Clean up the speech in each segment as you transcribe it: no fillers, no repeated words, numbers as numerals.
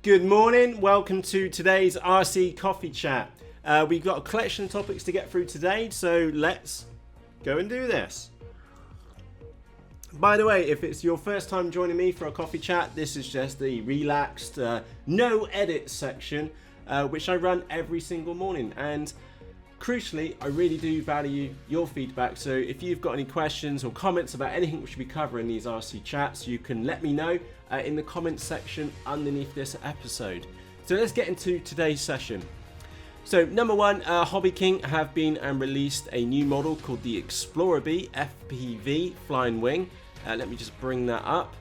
Good morning, welcome to today's RC Coffee Chat. We've got a collection of topics to get through today, so let's go and do this. By the way, if it's your first time joining me for a coffee chat, this is just the relaxed, no edit section, which I run every single morning. And crucially, I really do value your feedback, so if you've got any questions or comments about anything we should be covering in these RC chats, you can let me know in the comments section underneath this episode. So let's get into today's session. So number one, HobbyKing have been and released a new model called the ExplorerBee FPV Flying Wing. Let me just bring that up.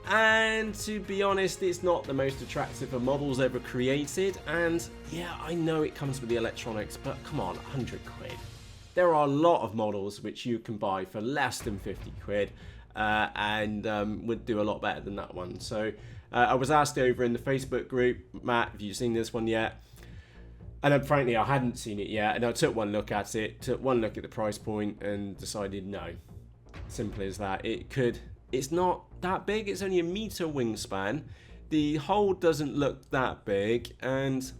And to be honest, it's not the most attractive of models ever created. And yeah, I know it comes with the electronics, but come on, 100 quid. There are a lot of models which you can buy for less than 50 quid and would do a lot better than that one. So I was asked over in the Facebook group, Matt, have you seen this one yet? And frankly, I hadn't seen it yet. And I took one look at it, took one look at the price point and decided no. Simple as that. It's not that big, it's only a meter wingspan. The hole doesn't look that big and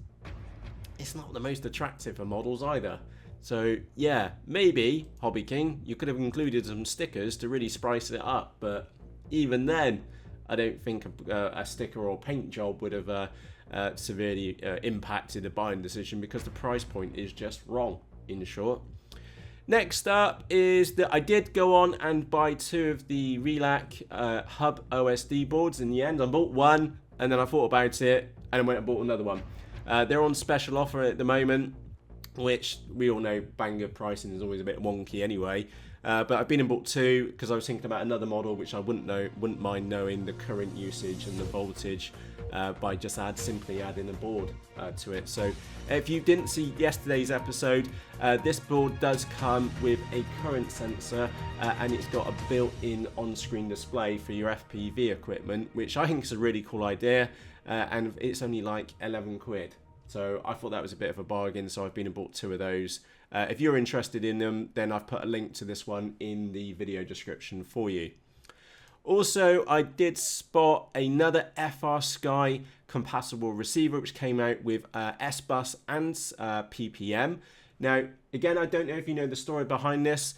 it's not the most attractive of models either. So yeah, maybe HobbyKing, you could have included some stickers to really spice it up, but even then I don't think a sticker or paint job would have severely impacted the buying decision because the price point is just wrong, in short. Next up is that I did go on and buy two of the Realacc Hub OSD boards in the end. I bought one and then I thought about it and I went and bought another one. They're on special offer at the moment, which we all know BANGGOOD pricing is always a bit wonky anyway. But I've been and bought two because I was thinking about another model which I wouldn't mind knowing the current usage and the voltage by just simply adding a board to it. So if you didn't see yesterday's episode, this board does come with a current sensor and it's got a built-in on-screen display for your FPV equipment, which I think is a really cool idea, and it's only like 11 quid. So I thought that was a bit of a bargain, so I've been and bought two of those. If you're interested in them, then I've put a link to this one in the video description for you. Also, I did spot another Frsky compatible receiver which came out with SBUS and PPM. Now, again, I don't know if you know the story behind this.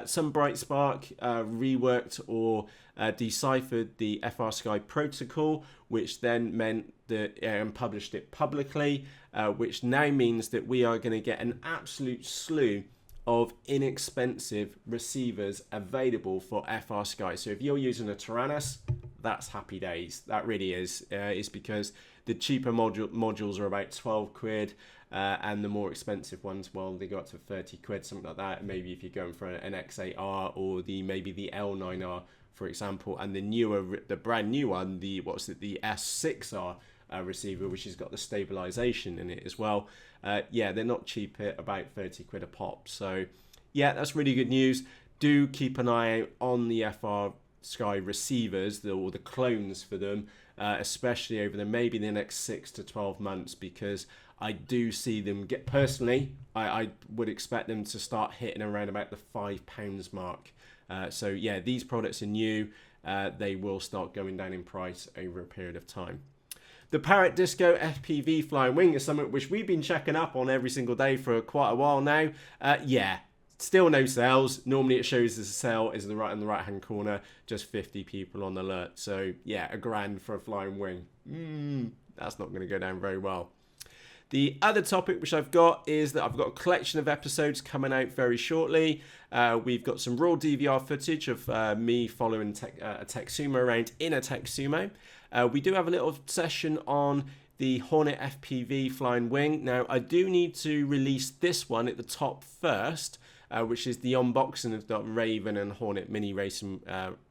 Some bright spark reworked or deciphered the Frsky protocol, which then meant that and published it publicly, which now means that we are going to get an absolute slew of inexpensive receivers available for Frsky. So if you're using a Tyrannus, that's happy days. That really is. It's because the cheaper modules are about 12 quid. And the more expensive ones, well, they go up to 30 quid, something like that. Maybe if you're going for an X8R or maybe the L9R, for example, and the brand new one, the S6R receiver, which has got the stabilization in it as well. Yeah, they're not cheap at about 30 quid a pop. So yeah, that's really good news. Do keep an eye out on the Frsky receivers, or the clones for them, especially over maybe the next 6 to 12 months, because I do see them personally, I would expect them to start hitting around about the £5 mark. So yeah, these products are new. They will start going down in price over a period of time. The Parrot Disco FPV Flying Wing is something which we've been checking up on every single day for quite a while now. Yeah, still no sales. Normally it shows as a sale is in the right hand corner, just 50 people on alert. So yeah, £1,000 for a flying wing. That's not going to go down very well. The other topic which I've got is that I've got a collection of episodes coming out very shortly. We've got some raw DVR footage of me following a Texumo around in a Texumo. We do have a little session on the Hornet FPV Flying Wing. Now, I do need to release this one at the top first, which is the unboxing of the Raven and Hornet Mini Racing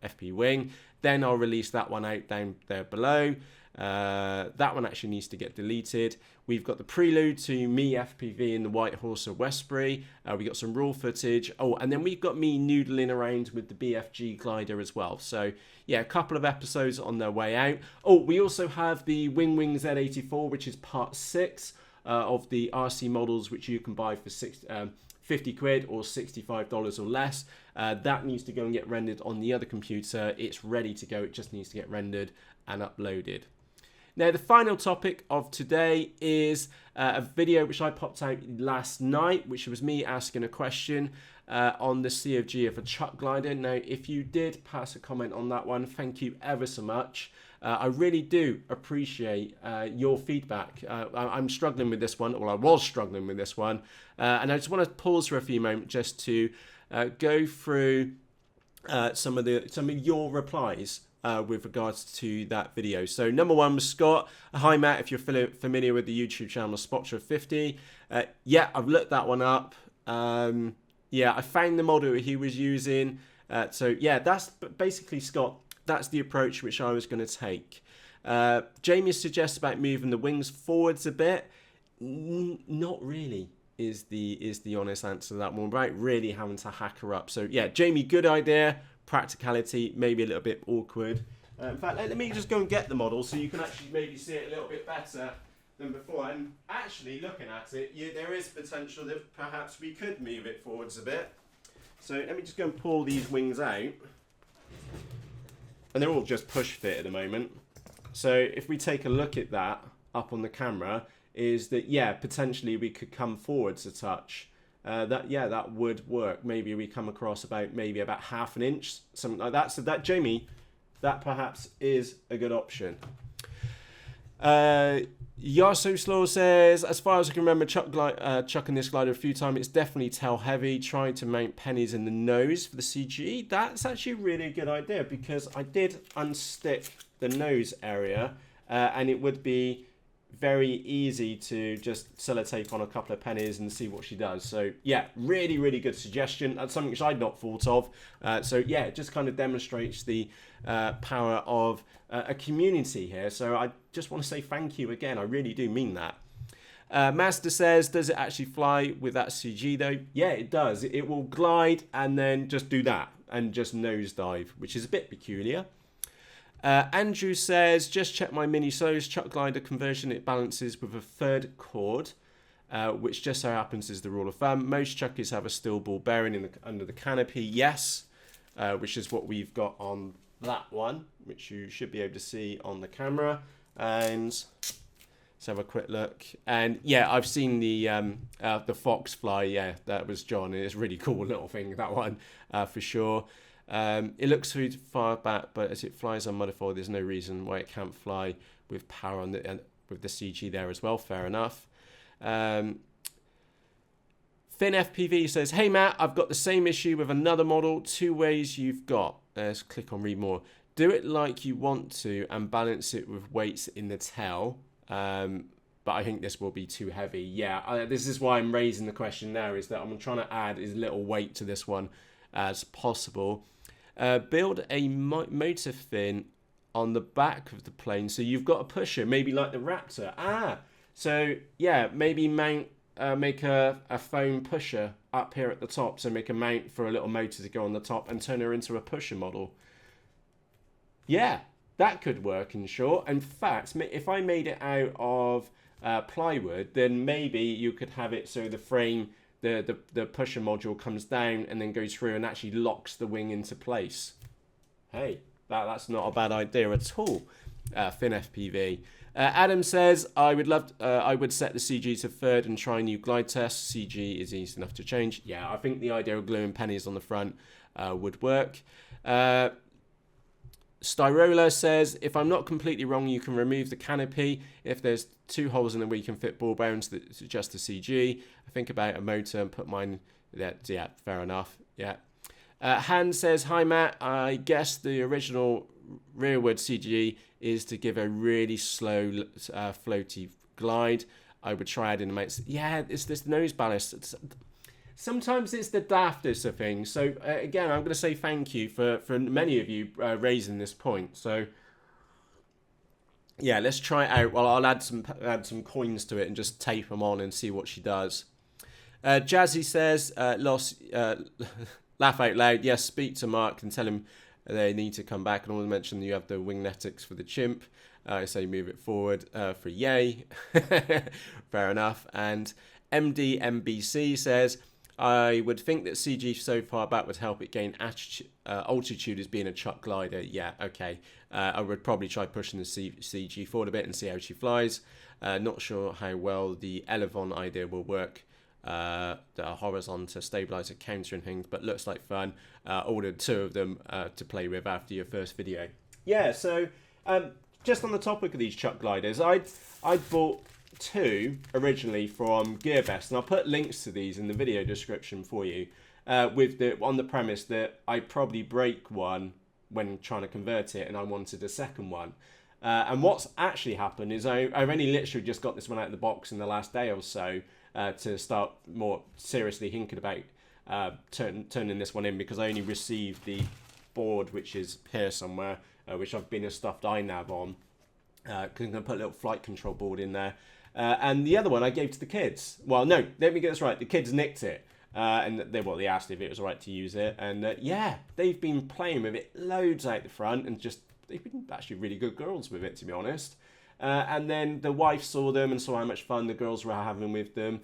FPV Wing. Then I'll release that one out down there below. That one actually needs to get deleted. We've got the prelude to me FPV in the White Horse of Westbury. We got some raw footage. Oh, and then we've got me noodling around with the BFG glider as well. So yeah, a couple of episodes on their way out. Oh, we also have the Wing Z84, which is part 6 of the RC models, which you can buy for 50 quid or $65 or less. That needs to go and get rendered on the other computer. It's ready to go. It just needs to get rendered and uploaded. Now, the final topic of today is a video which I popped out last night, which was me asking a question on the CofG of a chuck glider. Now, if you did pass a comment on that one, thank you ever so much. I really do appreciate your feedback. I'm struggling with this one, well, I was struggling with this one, and I just want to pause for a few moments just to go through some of your replies with regards to that video. So number one was Scott. Hi Matt, if you're familiar with the YouTube channel Spotcher50, yeah, I've looked that one up. Yeah, I found the model he was using. So yeah, that's basically, Scott, that's the approach which I was going to take. Jamie suggests about moving the wings forwards a bit. Not really is the honest answer to that one, right? Really having to hack her up. So yeah, Jamie, good idea. Practicality, maybe a little bit awkward. In fact, let me just go and get the model so you can actually maybe see it a little bit better than before. And actually looking at it, there is potential that perhaps we could move it forwards a bit. So let me just go and pull these wings out. And they're all just push fit at the moment. So if we take a look at that up on the camera, is that, yeah, potentially we could come forwards a touch. That would work. Maybe we come across about half an inch, something like that. So that, Jamie, that perhaps is a good option. Yaso Slow says, as far as I can remember, chucking this glider a few times, it's definitely tail heavy. Trying to mount pennies in the nose for the CG. That's actually really a good idea, because I did unstick the nose area, and it would be very easy to just sellotape on a couple of pennies and see what she does. So yeah, really, really good suggestion. That's something which I'd not thought of. So yeah, it just kind of demonstrates the power of a community here. So I just want to say thank you again. I really do mean that. Master says, does it actually fly with that CG though? Yeah, it does. It will glide and then just do that and just nosedive, which is a bit peculiar. Andrew says, just check my mini Solos chuck glider conversion. It balances with a third chord, which just so happens is the rule of thumb. Most chuckers have a steel ball bearing under the canopy. Yes, which is what we've got on that one, which you should be able to see on the camera. And let's have a quick look. And yeah, I've seen the fox fly. Yeah, that was John. It's a really cool little thing, that one, for sure. It looks too far back, but as it flies on modifier, there's no reason why it can't fly with power on with the CG there as well. Fair enough. Finn FPV says, hey Matt, I've got the same issue with another model. 2 ways you've got. Let's click on read more. Do it like you want to and balance it with weights in the tail. But I think this will be too heavy. Yeah, this is why I'm raising the question now, is that I'm trying to add as little weight to this one as possible. Build a motor fin on the back of the plane, so you've got a pusher, maybe like the Raptor. So yeah, maybe mount, make a foam pusher up here at the top, so make a mount for a little motor to go on the top and turn her into a pusher model. Yeah, that could work in short. In fact, if I made it out of plywood, then maybe you could have it so the frame, the pusher module comes down and then goes through and actually locks the wing into place. Hey, that's not a bad idea at all. Finn FPV. Adam says, I would set the CG to third and try new glide tests. CG is easy enough to change. Yeah, I think the idea of gluing pennies on the front would work. Styrola says, if I'm not completely wrong, you can remove the canopy. If there's 2 holes in them where you can fit ball bearings, that's just a CG. I think about a motor and put mine. Yeah, fair enough. Yeah. Han says, hi Matt, I guess the original rearward CG is to give a really slow floaty glide. I would try adding a mate. Yeah, it's this nose ballast. Sometimes it's the daftest of things. So again, I'm going to say thank you for many of you raising this point. So yeah, let's try it out. Well, I'll add some coins to it and just tape them on and see what she does. Jazzy says, laugh out loud. Yes, speak to Mark and tell him they need to come back. And I want to mention you have the wingnetics for the chimp. I say move it forward for yay. Fair enough. And MDMBC says, I would think that CG so far back would help it gain altitude as being a chuck glider. Yeah, okay. I would probably try pushing the CG forward a bit and see how she flies. Not sure how well the Elevon idea will work. The horizontal stabilizer counter and things, but looks like fun. Ordered 2 of them to play with after your first video. Yeah, so just on the topic of these chuck gliders, I bought 2 originally from GEARBEST, and I'll put links to these in the video description for you, on the premise that I probably break one when trying to convert it, and I wanted a second one. And what's actually happened is I've only literally just got this one out of the box in the last day or so to start more seriously thinking about turning this one in, because I only received the board, which is here somewhere, which I've been a stuffed iNav on. I'm going to put a little flight control board in there. And the other one I gave to the kids. Well, no, let me get this right. The kids nicked it. And they asked if it was right to use it. And yeah, they've been playing with it loads out the front, and they've been actually really good girls with it, to be honest. And then the wife saw them and saw how much fun the girls were having with them.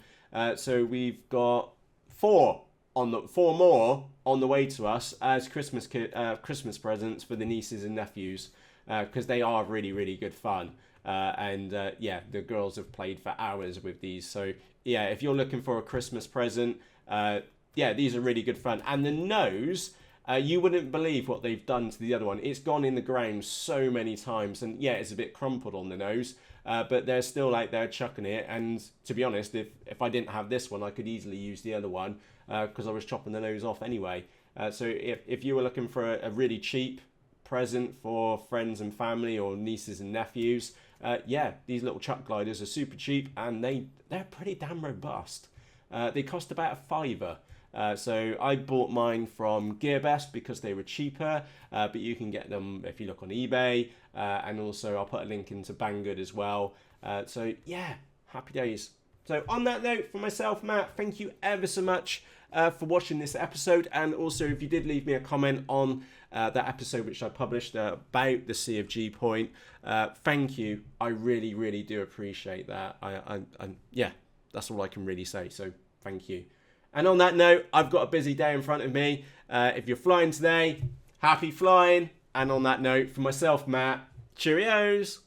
So we've got 4 more on the way to us as Christmas presents for the nieces and nephews, because they are really, really good fun. Yeah, the girls have played for hours with these. So yeah, if you're looking for a Christmas present, yeah, these are really good fun. And the nose, you wouldn't believe what they've done to the other one. It's gone in the ground so many times, and yeah, it's a bit crumpled on the nose, but they're still out there chucking it. And to be honest, if I didn't have this one, I could easily use the other one, because I was chopping the nose off anyway. So if you were looking for a really cheap present for friends and family or nieces and nephews, yeah, these little chuck gliders are super cheap, and they're pretty damn robust. They cost about a £5. So I bought mine from GEARBEST because they were cheaper, but you can get them if you look on eBay, and also I'll put a link into BANGGOOD as well. So yeah, happy days. So on that note, for myself, Matt, thank you ever so much for watching this episode, and also if you did leave me a comment on that episode which I published about the CofG point, thank you. I really, really do appreciate that. Yeah, that's all I can really say, so thank you. And on that note, I've got a busy day in front of me. If you're flying today, happy flying. And on that note, for myself, Matt, cheerios.